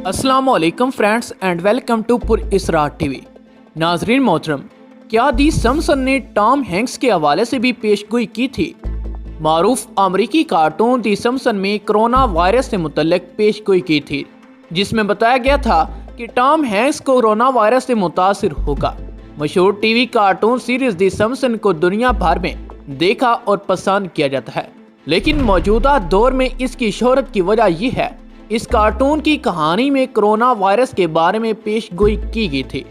अस्सलामुअलैकुम friends and welcome to पुर इसरार TV. नाजरीन मोहतरम, क्या दी सैमसन ने टॉम हैंक्स के हवाले से भी पेशगोई की थी। मारूफ अमरीकी कार्टून दी सैमसन में कोरोना वायरस से मुतल्लिक पेशगोई की थी, जिसमें बताया गया था कि टॉम हैंक्स कोरोना वायरस से मुतासिर होगा। मशहूर टीवी कार्टून सीरीज दी सैमसन को दुनिया भर में देखा और पसंद किया जाता है, लेकिन मौजूदा दौर में इसकी शोहरत की वजह यह है इस कार्टून की कहानी में कोरोना वायरस के बारे में पेशगोई की गई थी।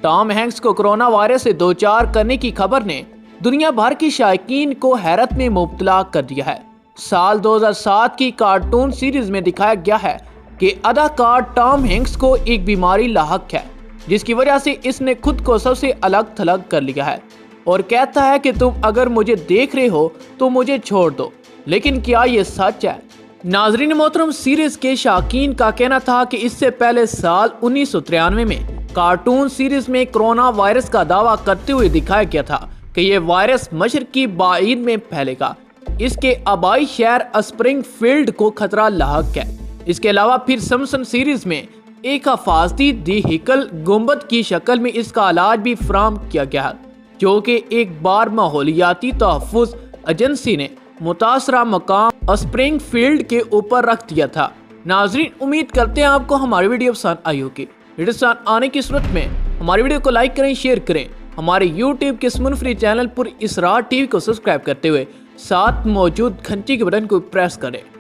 टॉम हैंक्स को कोरोना वायरस से दो चार करने की खबर ने दुनिया भर की शायकीन को हैरत में मुब्तला कर दिया है। साल 2007 की कार्टून सीरीज में दिखाया गया है कि अदाकार टॉम हैंक्स को एक बीमारी लाहक है, जिसकी वजह से इसने खुद को सबसे अलग थलग कर लिया है और कहता है कि तुम अगर मुझे देख रहे हो तो मुझे छोड़ दो। लेकिन क्या ये सच है? नाजरीन मोहतरम, सीरीज के शाकीन का कहना था कि इससे पहले साल 1993 में कार्टून सीरीज में कोरोना वायरस का दावा करते हुए दिखाया गया था कि यह वायरस मशरकी बाईद में फैलेगा। इसके आबाई शहर स्प्रिंगफील्ड को खतरा लाहक है। इसके अलावा फिर सैमसन सीरीज में एक हिफाजती व्हीकल गुंबद की शक्ल में इसका इलाज भी फराहम किया गया, जो कि एक बार माहौलियाती तहफ़्फ़ुज़ एजेंसी ने मुतासरा मकाम स्प्रिंगफील्ड के ऊपर रख दिया था। नाजरीन, उम्मीद करते हैं आपको हमारी वीडियो पसंद आई होगी। वीडियो पसंद आने की सूरत में हमारी वीडियो को लाइक करें, शेयर करें। हमारे YouTube के स्मुन फ्री चैनल पुर इसरार टीवी को सब्सक्राइब करते हुए साथ मौजूद घंटी के बटन को प्रेस करें।